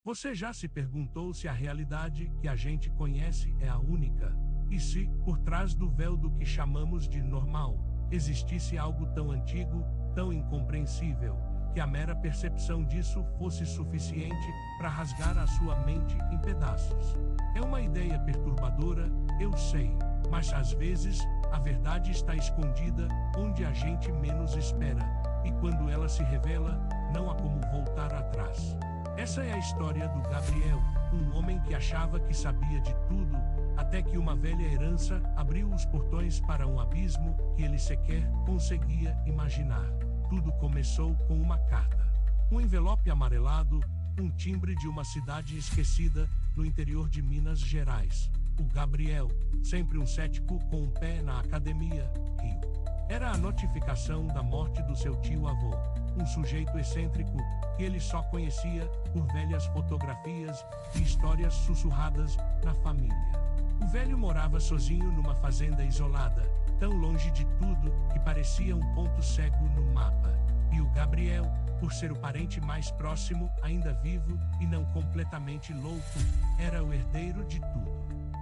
Você já se perguntou se a realidade que a gente conhece é a única? E se, por trás do véu do que chamamos de normal, existisse algo tão antigo, tão incompreensível, que a mera percepção disso fosse suficiente para rasgar a sua mente em pedaços? É uma ideia perturbadora, eu sei, mas às vezes, a verdade está escondida onde a gente menos espera, e quando ela se revela, não há como voltar atrás. Essa é a história do Gabriel, um homem que achava que sabia de tudo, até que uma velha herança abriu os portões para um abismo que ele sequer conseguia imaginar. Tudo começou com uma carta. Um envelope amarelado, um timbre de uma cidade esquecida no interior de Minas Gerais. O Gabriel, sempre um cético com um pé na academia, riu. Era a notificação da morte do seu tio-avô, um sujeito excêntrico que ele só conhecia por velhas fotografias e histórias sussurradas na família. O velho morava sozinho numa fazenda isolada, tão longe de tudo que parecia um ponto cego no mapa. E o Gabriel, por ser o parente mais próximo, ainda vivo e não completamente louco, era o herdeiro de tudo.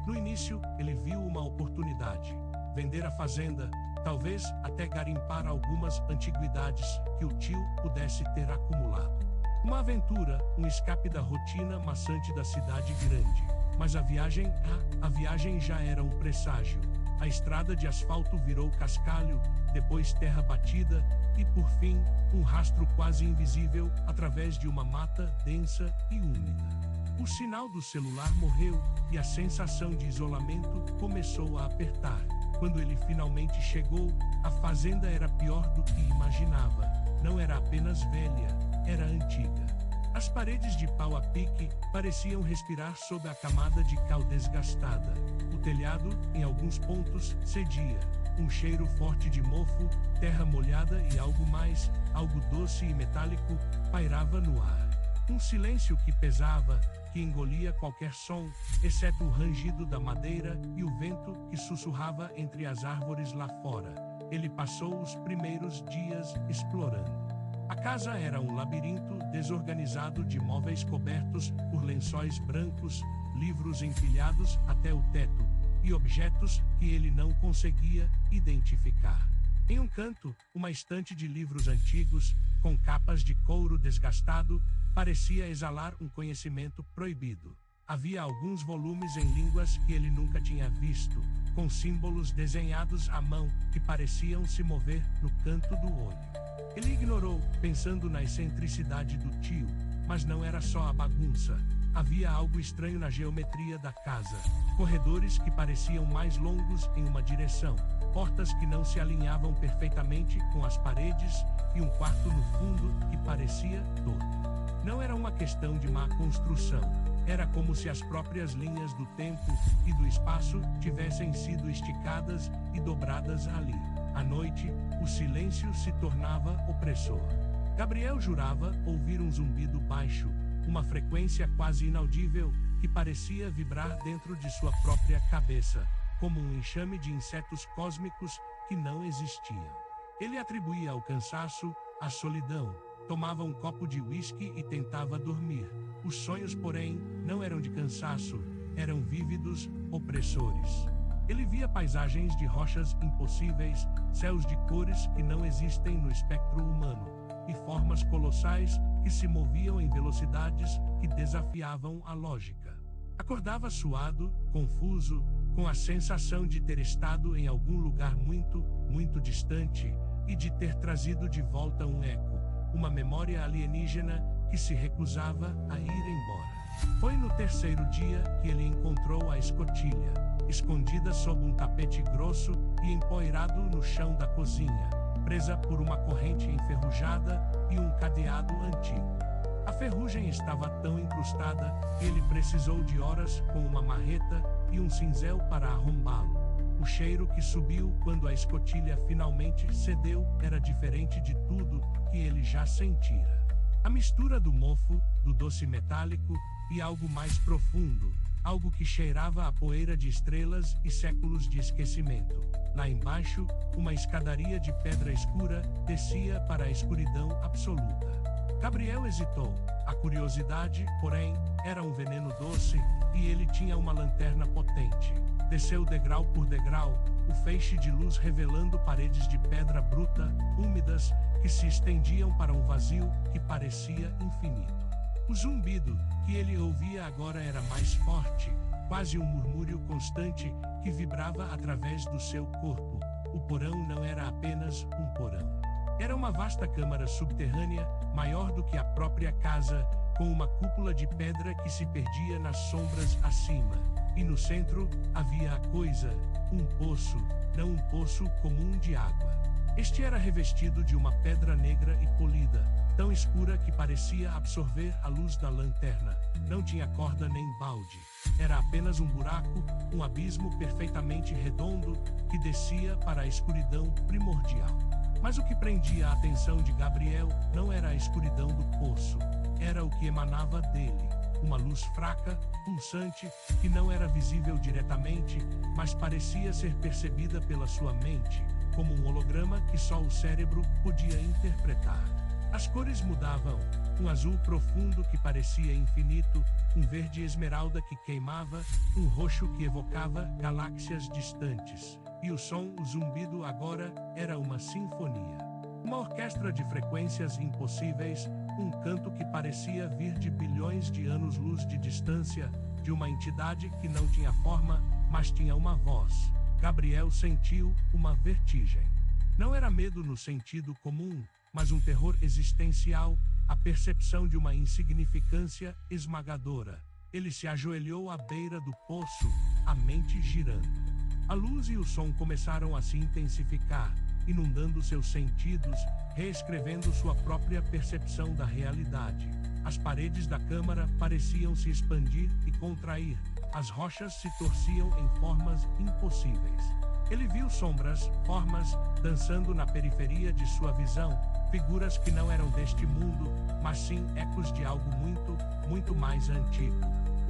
No início, ele viu uma oportunidade: vender a fazenda, talvez até garimpar algumas antiguidades que o tio pudesse ter acumulado. Uma aventura, um escape da rotina maçante da cidade grande. Mas a viagem já era um presságio. A estrada de asfalto virou cascalho, depois terra batida e, por fim, um rastro quase invisível através de uma mata densa e úmida. O sinal do celular morreu e a sensação de isolamento começou a apertar. Quando ele finalmente chegou, a fazenda era pior do que imaginava. Não era apenas velha, era antiga. As paredes de pau a pique pareciam respirar sob a camada de cal desgastada. O telhado, em alguns pontos, cedia. Um cheiro forte de mofo, terra molhada e algo doce e metálico, pairava no ar. Um silêncio que pesava, que engolia qualquer som, exceto o rangido da madeira e o vento que sussurrava entre as árvores lá fora. Ele passou os primeiros dias explorando. A casa era um labirinto desorganizado de móveis cobertos por lençóis brancos, livros empilhados até o teto, e objetos que ele não conseguia identificar. Em um canto, uma estante de livros antigos, com capas de couro desgastado, parecia exalar um conhecimento proibido. Havia alguns volumes em línguas que ele nunca tinha visto, com símbolos desenhados à mão que pareciam se mover no canto do olho. Ele ignorou, pensando na excentricidade do tio, mas não era só a bagunça. Havia algo estranho na geometria da casa. Corredores que pareciam mais longos em uma direção, portas que não se alinhavam perfeitamente com as paredes e um quarto no fundo que parecia torto. Não era uma questão de má construção. Era como se as próprias linhas do tempo e do espaço tivessem sido esticadas e dobradas ali. À noite, o silêncio se tornava opressor. Gabriel jurava ouvir um zumbido baixo, uma frequência quase inaudível que parecia vibrar dentro de sua própria cabeça, como um enxame de insetos cósmicos que não existiam. Ele atribuía ao cansaço, à solidão, tomava um copo de uísque e tentava dormir. Os sonhos, porém, não eram de cansaço, eram vívidos, opressores. Ele via paisagens de rochas impossíveis, céus de cores que não existem no espectro humano, e formas colossais que se moviam em velocidades que desafiavam a lógica. Acordava suado, confuso, com a sensação de ter estado em algum lugar muito, muito distante, e de ter trazido de volta um eco, uma memória alienígena que se recusava a ir embora. Foi no terceiro dia que ele encontrou a escotilha, escondida sob um tapete grosso e empoeirado no chão da cozinha, presa por uma corrente enferrujada e um cadeado antigo. A ferrugem estava tão incrustada que ele precisou de horas com uma marreta e um cinzel para arrombá-lo. O cheiro que subiu quando a escotilha finalmente cedeu era diferente de tudo que ele já sentira. A mistura do mofo, do doce metálico e algo mais profundo, algo que cheirava a poeira de estrelas e séculos de esquecimento. Lá embaixo, uma escadaria de pedra escura descia para a escuridão absoluta. Gabriel hesitou. A curiosidade, porém, era um veneno doce, e ele tinha uma lanterna potente. Desceu degrau por degrau, o feixe de luz revelando paredes de pedra bruta, úmidas, que se estendiam para um vazio que parecia infinito. O zumbido que ele ouvia agora era mais forte, quase um murmúrio constante que vibrava através do seu corpo. O porão não era apenas um porão. Era uma vasta câmara subterrânea, maior do que a própria casa, com uma cúpula de pedra que se perdia nas sombras acima. E no centro, havia a coisa, um poço, não um poço comum de água. Este era revestido de uma pedra negra e polida, tão escura que parecia absorver a luz da lanterna. Não tinha corda nem balde. Era apenas um buraco, um abismo perfeitamente redondo, que descia para a escuridão primordial. Mas o que prendia a atenção de Gabriel não era a escuridão do poço, era o que emanava dele. Uma luz fraca, pulsante, que não era visível diretamente, mas parecia ser percebida pela sua mente, como um holograma que só o cérebro podia interpretar. As cores mudavam, um azul profundo que parecia infinito, um verde esmeralda que queimava, um roxo que evocava galáxias distantes. E o som, o zumbido agora, era uma sinfonia. Uma orquestra de frequências impossíveis, um canto que parecia vir de bilhões de anos-luz de distância, de uma entidade que não tinha forma, mas tinha uma voz. Gabriel sentiu uma vertigem. Não era medo no sentido comum, mas um terror existencial, a percepção de uma insignificância esmagadora. Ele se ajoelhou à beira do poço, a mente girando. A luz e o som começaram a se intensificar, inundando seus sentidos, reescrevendo sua própria percepção da realidade. As paredes da câmara pareciam se expandir e contrair, as rochas se torciam em formas impossíveis. Ele viu sombras, formas, dançando na periferia de sua visão, figuras que não eram deste mundo, mas sim ecos de algo muito, muito mais antigo.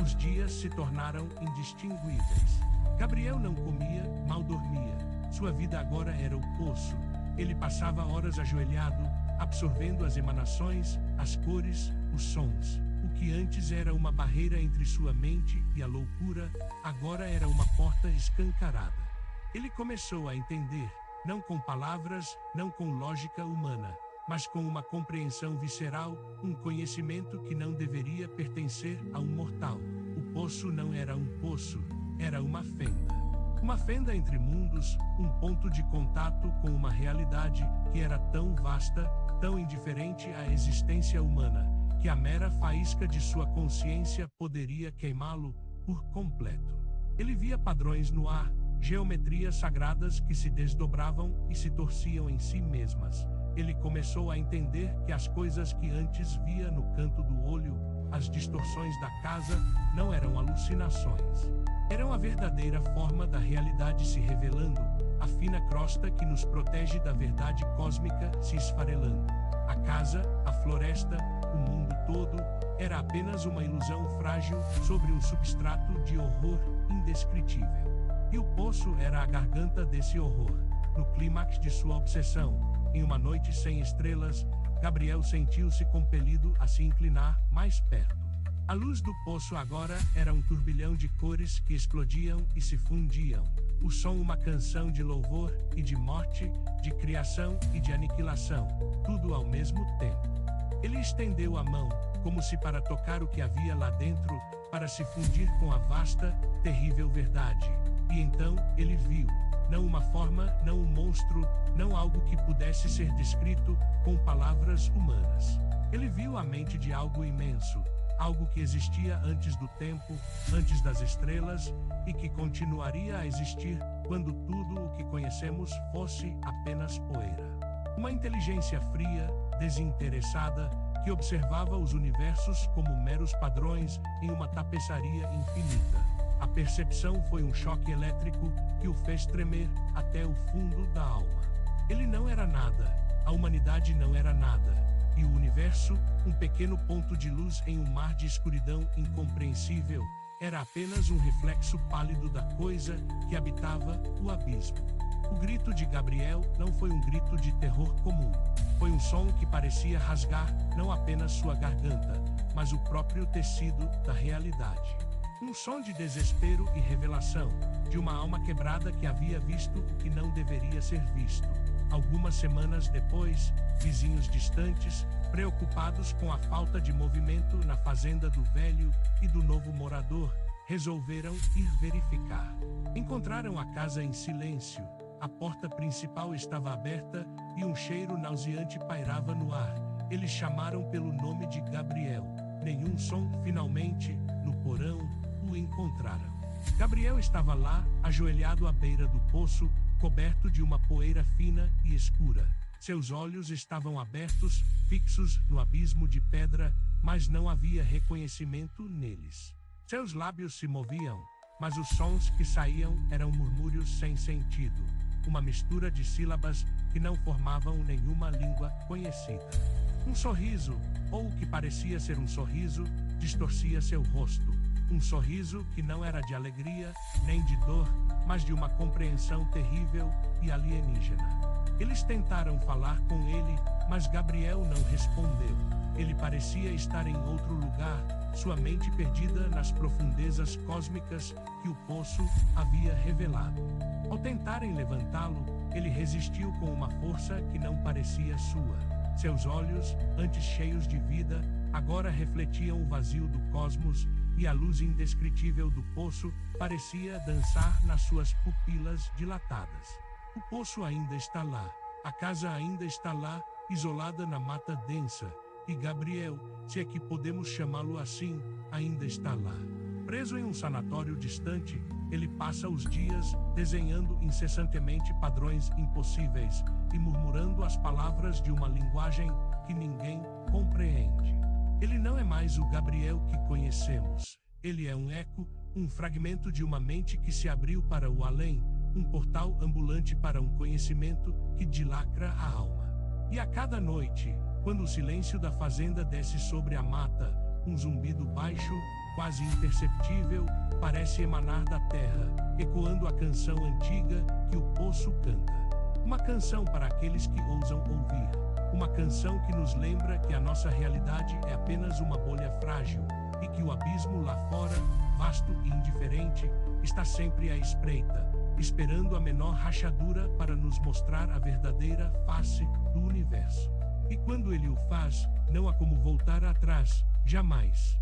Os dias se tornaram indistinguíveis. Gabriel não comia, mal dormia. Sua vida agora era o poço. Ele passava horas ajoelhado, absorvendo as emanações, as cores, os sons. O que antes era uma barreira entre sua mente e a loucura, agora era uma porta escancarada. Ele começou a entender, não com palavras, não com lógica humana, mas com uma compreensão visceral, um conhecimento que não deveria pertencer a um mortal. O poço não era um poço, era uma fenda. Uma fenda entre mundos, um ponto de contato com uma realidade que era tão vasta, tão indiferente à existência humana, que a mera faísca de sua consciência poderia queimá-lo por completo. Ele via padrões no ar, geometrias sagradas que se desdobravam e se torciam em si mesmas. Ele começou a entender que as coisas que antes via no canto do olho, as distorções da casa, não eram alucinações. Eram a verdadeira forma da realidade se revelando, a fina crosta que nos protege da verdade cósmica se esfarelando. A casa, a floresta, o mundo todo, era apenas uma ilusão frágil sobre um substrato de horror indescritível. E o poço era a garganta desse horror. No clímax de sua obsessão, em uma noite sem estrelas, Gabriel sentiu-se compelido a se inclinar mais perto. A luz do poço agora era um turbilhão de cores que explodiam e se fundiam. O som uma canção de louvor e de morte, de criação e de aniquilação, tudo ao mesmo tempo. Ele estendeu a mão, como se para tocar o que havia lá dentro, para se fundir com a vasta, terrível verdade. E então, ele viu, não uma forma, não um monstro, não algo que pudesse ser descrito com palavras humanas. Ele viu a mente de algo imenso, algo que existia antes do tempo, antes das estrelas, e que continuaria a existir quando tudo o que conhecemos fosse apenas poeira. Uma inteligência fria, desinteressada, que observava os universos como meros padrões em uma tapeçaria infinita. A percepção foi um choque elétrico que o fez tremer até o fundo da alma. Ele não era nada, a humanidade não era nada, e o universo, um pequeno ponto de luz em um mar de escuridão incompreensível, era apenas um reflexo pálido da coisa que habitava o abismo. O grito de Gabriel não foi um grito de terror comum. Foi um som que parecia rasgar não apenas sua garganta, mas o próprio tecido da realidade. Um som de desespero e revelação, de uma alma quebrada que havia visto o que não deveria ser visto. Algumas semanas depois, vizinhos distantes, preocupados com a falta de movimento na fazenda do velho e do novo morador, resolveram ir verificar. Encontraram a casa em silêncio. A porta principal estava aberta e um cheiro nauseante pairava no ar. Eles chamaram pelo nome de Gabriel. Nenhum som. Finalmente, no porão, o encontraram. Gabriel estava lá, ajoelhado à beira do poço, coberto de uma poeira fina e escura. Seus olhos estavam abertos, fixos no abismo de pedra, mas não havia reconhecimento neles. Seus lábios se moviam, mas os sons que saíam eram murmúrios sem sentido. Uma mistura de sílabas que não formavam nenhuma língua conhecida. Um sorriso, ou o que parecia ser um sorriso, distorcia seu rosto. Um sorriso que não era de alegria, nem de dor, mas de uma compreensão terrível e alienígena. Eles tentaram falar com ele, mas Gabriel não respondeu. Ele parecia estar em outro lugar, sua mente perdida nas profundezas cósmicas que o poço havia revelado. Ao tentarem levantá-lo, ele resistiu com uma força que não parecia sua. Seus olhos, antes cheios de vida, agora refletiam o vazio do cosmos, e a luz indescritível do poço parecia dançar nas suas pupilas dilatadas. O poço ainda está lá, a casa ainda está lá, isolada na mata densa, e Gabriel, se é que podemos chamá-lo assim, ainda está lá. Preso em um sanatório distante, ele passa os dias desenhando incessantemente padrões impossíveis e murmurando as palavras de uma linguagem que ninguém compreende. Ele não é mais o Gabriel que conhecemos. Ele é um eco, um fragmento de uma mente que se abriu para o além, um portal ambulante para um conhecimento que dilacra a alma. E a cada noite, quando o silêncio da fazenda desce sobre a mata, um zumbido baixo, quase imperceptível, parece emanar da terra, ecoando a canção antiga que o poço canta. Uma canção para aqueles que ousam ouvir. Uma canção que nos lembra que a nossa realidade é apenas uma bolha frágil e que o abismo lá fora, vasto e indiferente, está sempre à espreita, esperando a menor rachadura para nos mostrar a verdadeira face do universo. E quando ele o faz, não há como voltar atrás, jamais.